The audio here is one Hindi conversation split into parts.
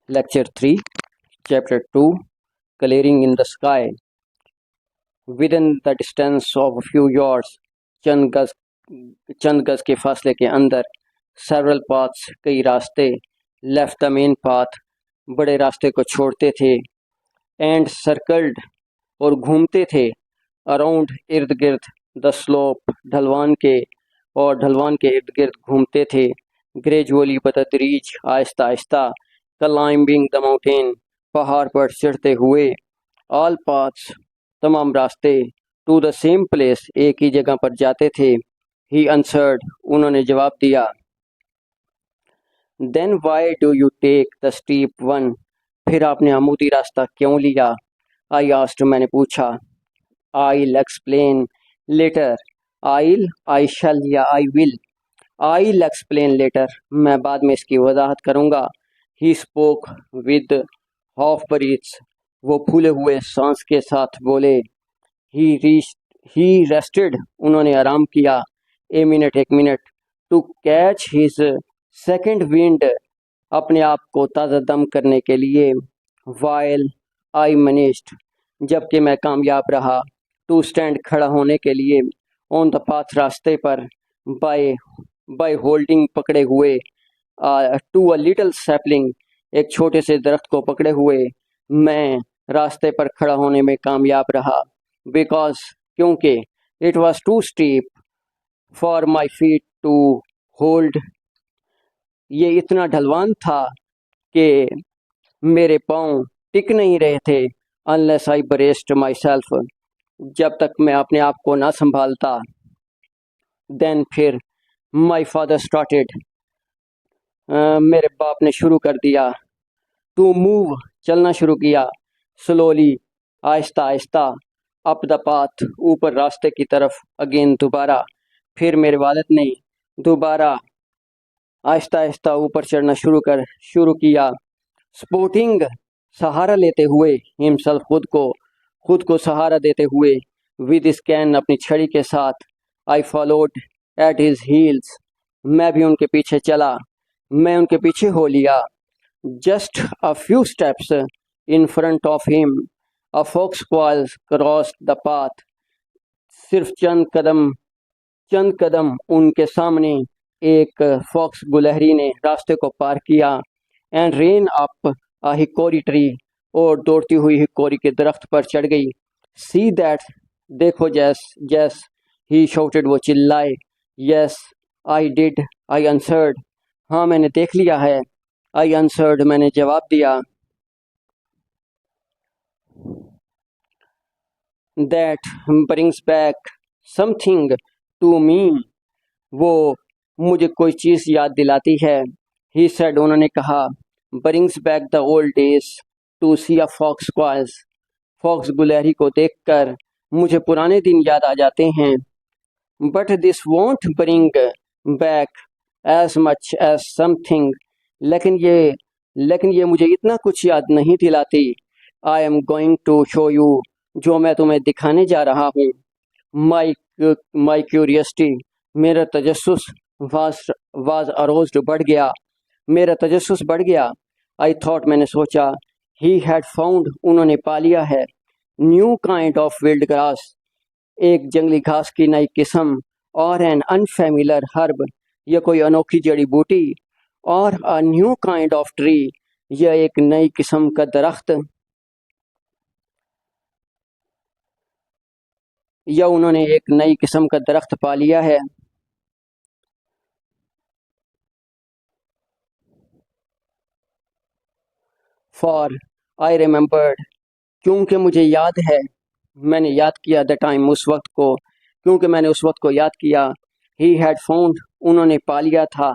Lecture 3, Chapter 2, Clearing in the Sky. Within the distance of a few yards, चंद गज के फासले के अंदर, several paths, कई रास्ते, left the main path, बड़े रास्ते को छोड़ते थे, and circled, और घूमते थे, around, इर्द गिर्द, the slope, ढलवान के, और ढलवान के इर्द गिर्द घूमते थे, gradually, बतदरीज, Aahista Aahista, climbing the mountain, पहाड़ पर चढ़ते हुए, all paths, तमाम रास्ते, to the same place, एक ही जगह पर जाते थे, he answered, उन्होंने जवाब दिया, then why do you take the steep one, फिर आपने आमूदी रास्ता क्यों लिया, I asked, मैंने पूछा, I'll explain later, I shall या I will, I'll explain later, मैं बाद में इसकी वजाहत करूँगा, he spoke with half breaths, वो फूले हुए सांस के साथ बोले, he rested, उन्होंने आराम किया, एक minute, to catch his second wind, अपने आप को ताज़ा दम करने के लिए, while I managed, जबकि मैं कामयाब रहा, to stand, खड़ा होने के लिए, on the path, रास्ते पर, by holding, पकड़े हुए, to a little sapling, एक छोटे से दरख्त को पकड़े हुए, मैं रास्ते पर खड़ा होने में कामयाब रहा, because, क्योंकि it was too steep for my feet to hold, ये इतना ढलवान था कि मेरे पाँव टिक नहीं रहे थे, unless I braced myself, जब तक मैं अपने आप को ना संभालता, then फिर my father started, मेरे बाप ने शुरू कर दिया, to move, चलना शुरू किया, slowly, Aahista Aahista, up the path, ऊपर रास्ते की तरफ, again, दोबारा, फिर मेरे वालिद ने दोबारा आहिस्ता आहिस्ता ऊपर चढ़ना शुरू किया, supporting, सहारा लेते हुए, himself, खुद को सहारा देते हुए, with his cane, अपनी छड़ी के साथ, I followed at his heels, मैं भी उनके पीछे चला, मैं उनके पीछे हो लिया, just a few steps in front of him, a fox squirrel crossed the path, सिर्फ चंद कदम उनके सामने एक फॉक्स गुलहरी ने रास्ते को पार किया, and ran up a hickory tree, और दौड़ती हुई हिकोरी के दरख्त पर चढ़ गई, see that, देखो जैस, he shouted, वो चिल्लाए, yes, I did, I answered, हाँ मैंने देख लिया है, I answered, मैंने जवाब दिया, that brings back something to me, वो मुझे कोई चीज़ याद दिलाती है, he said, उन्होंने कहा, brings back the old days to see a fox squirrel, fox गुलहरी को देखकर मुझे पुराने दिन याद आ जाते हैं, but this won't bring back as much as something, लेकिन ये मुझे इतना कुछ याद नहीं दिलाती, I am going to show you, जो मैं तुम्हें दिखाने जा रहा हूँ, my curiosity, मेरा तजस्सुस was aroused, बढ़ गया, मेरा तजस्सुस बढ़ गया, I thought, मैंने सोचा, he had found, उन्होंने पा लिया है, new kind of wild grass, एक जंगली घास की नई किस्म, और an unfamiliar herb, यह कोई अनोखी जड़ी बूटी, और a new kind of tree, यह एक नई किस्म का दरख्त, या उन्होंने एक नई किस्म का दरख्त पा लिया है, for I remembered, क्योंकि मुझे याद है, मैंने याद किया the time, उस वक्त को, क्योंकि मैंने उस वक्त को याद किया, he had found, उन्होंने पा लिया था,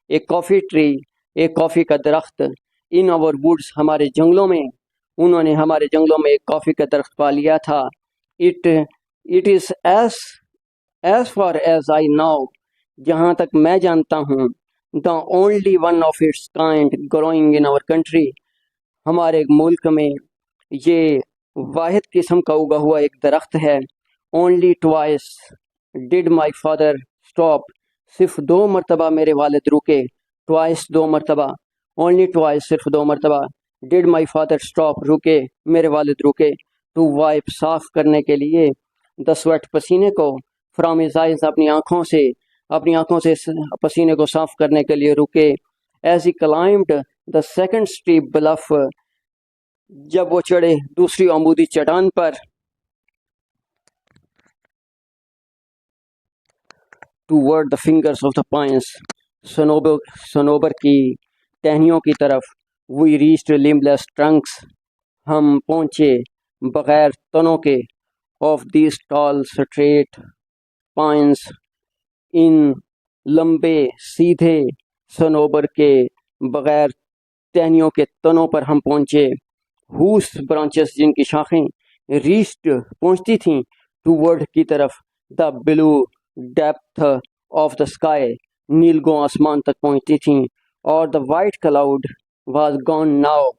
एक कॉफ़ी ट्री, एक कॉफ़ी का दरख्त, in our woods, हमारे जंगलों में, उन्होंने हमारे जंगलों में एक कॉफ़ी का दरख्त पा लिया था, it is as far as I know, जहाँ तक मैं जानता हूँ, the only one of its kind growing in our country, हमारे मुल्क में ये वाहिद किस्म का उगा हुआ एक दरख्त है, only twice did my father stop, सिर्फ 2 मरतबा मेरे वालिद रुके, twice 2 मरतबा, only twice, सिर्फ 2 मरतबा डिड माई फादर स्टॉप, रुके, मेरे वालिद रुके, टू वाइप, साफ करने के लिए, द स्वेट, पसीने को, फ्रॉम हिज आइज, अपनी आंखों से पसीने को साफ करने के लिए रुके, as he climbed the second steep bluff, जब वो चढ़े दूसरी अमूदी चट्टान पर, toward the fingers of the pines, सनोबर की टहनियों की तरफ, वी रीच्ड लिम्बलेस ट्रंक्स, हम पहुँचे बगैर तनों के, of these tall straight pines, इन लंबे सीधे सनोबर के बगैर टहनियों के तनों पर हम पहुँचे, हुस ब्रांचेस, जिनकी शाखें, रीच्ड, पहुँचती थीं, टूवर्ड की तरफ, the blue depth of the sky, नीलगों आसमान तक पहुँचती थीं, और the white cloud was gone now,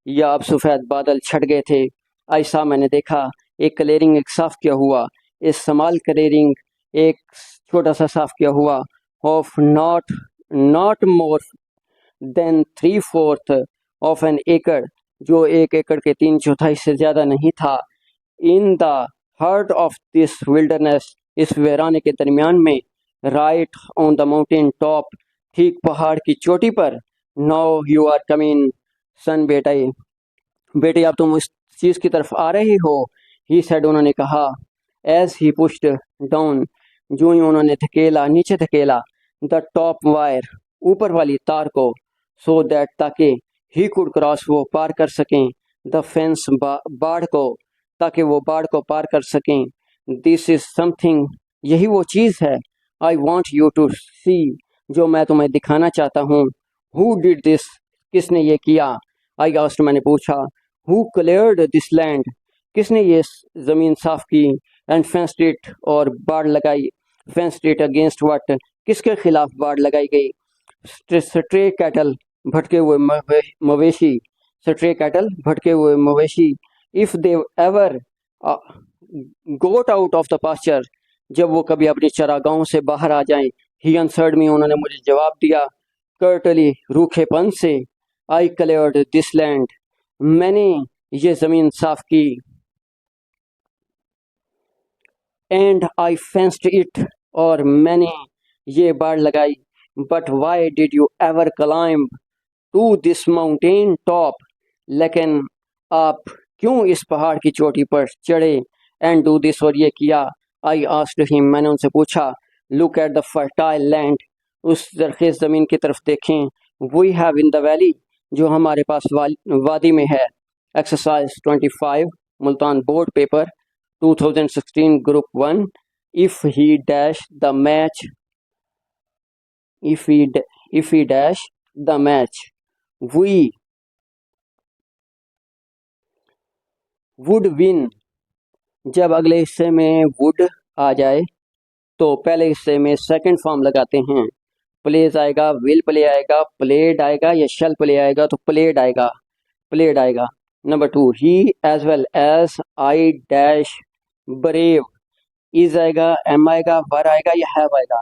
या अब सफ़ेद बादल छट गए थे। ऐसा मैंने देखा, एक क्लियरिंग, एक साफ किया हुआ, एक स्मॉल क्लियरिंग, एक छोटा सा साफ किया हुआ, of not more than 3/4 of an acre, जो 1 एकड़ के 3/4 से ज़्यादा नहीं था, in the heart of this wilderness, इस वीराने के दरमियान में, right on the mountain top, ठीक पहाड़ की चोटी पर, नाउ यू आर कमिंग सन, बेटे अब तुम इस चीज़ की तरफ आ रही हो, ही सेड, उन्होंने कहा, एज ही पुश्ड डाउन, जो ही उन्होंने धकेला, नीचे धकेला, द टॉप वायर, ऊपर वाली तार को, सो दैट, ताकि, ही कुड क्रॉस, वो पार कर सकें, द फेंस, बाढ़ को, ताकि वो बाढ़ को पार कर सकें, दिस इज समथिंग, यही वो चीज़ है, आई वॉन्ट यू टू सी, जो मैं तुम्हें दिखाना चाहता हूँ, हु डिड दिस, किसने ये किया, आई आस्क्ड, मैंने पूछा, हु क्लियर्ड दिस लैंड, किसने ये ज़मीन साफ की, एंड फेंस्ड इट, और बाढ़ लगाई, फेंस्ड इट अगेंस्ट व्हाट, किसके खिलाफ बाढ़ लगाई गई, स्ट्रे कैटल, भटके हुए मवेशी, स्ट्रे कैटल, भटके हुए मवेशी, if they ever got out of the pasture, जब वो कभी अपनी चरागाहों से बाहर आ जाएं, ही आंसर्ड मी, उन्होंने मुझे जवाब दिया, कर्टली, रूखेपन से, आई क्लियर्ड दिस लैंड, मैंने ये ज़मीन साफ की, एंड आई फेंस्ड इट, और मैंने ये बाढ़ लगाई, but why did you ever climb to this mountain top, लेकिन आप क्यों इस पहाड़ की चोटी पर चढ़े, एंड डू दिस, और ये किया, आई आस्क्ड हिम, मैंने उनसे पूछा, look at the fertile land, उस ज़रख़ेज़ ज़मीन की तरफ देखें, we have in the valley, जो हमारे पास वादी में है, exercise 25, Multan board paper 2016 group 1, if he dash the match, if he dash the match, we would win, जब अगले हिस्से में would आ जाए तो पहले हिस्से में सेकंड फॉर्म लगाते हैं, प्लेज आएगा, विल प्ले आएगा, प्लेड आएगा, या शैल प्ले आएगा, तो प्लेड आएगा। Number 2, he as well as I dash brave, is आएगा, एम आएगा, वर आएगा, या हैव आएगा,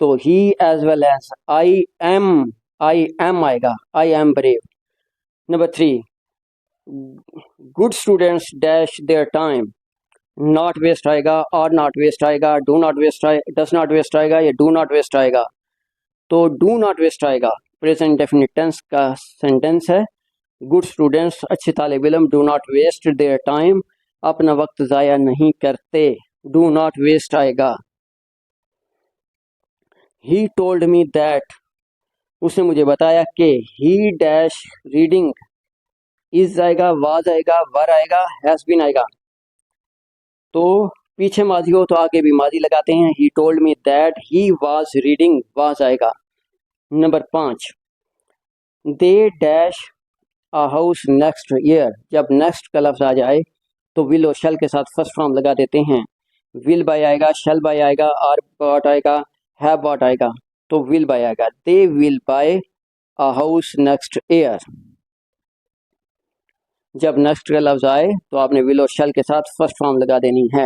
तो he as well as I am आएगा, I am brave. Number 3, good students dash their time, not waste आएगा, और नॉट वेस्ट आएगा, डू नॉट वेस्ट आएगा, डज नॉट वेस्ट आएगा, या डू नॉट वेस्ट आएगा, तो डू नॉट वेस्ट आएगा, प्रेजेंट डेफिनिट टेंस का सेंटेंस है, गुड स्टूडेंट्स, अच्छे तालिब इल्म, do not waste their time, अपना वक्त ज़ाया नहीं करते, डू नॉट वेस्ट आएगा। ही टोल्ड मी दैट, उसने मुझे बताया कि, ही डैश रीडिंग, इज आएगा, वाज आएगा, वर आएगा, हैज़ बीन आएगा, तो पीछे माजी हो तो आगे भी माजी लगाते हैं, he told me that he was reading, was आएगा। Number 5, they dash a house next year, जब नेक्स्ट का लफ्ज़ आ जाए तो विल और शैल के साथ फर्स्ट फॉर्म लगा देते हैं, विल बाय आएगा, शैल बाय आएगा, आर बॉट आएगा, हैव बॉट आएगा, तो विल बाय आएगा, they will buy a house next year. जब नेक्स्ट का लफ्ज़ आए तो आपने विल और शैल के साथ फर्स्ट फॉर्म लगा देनी है।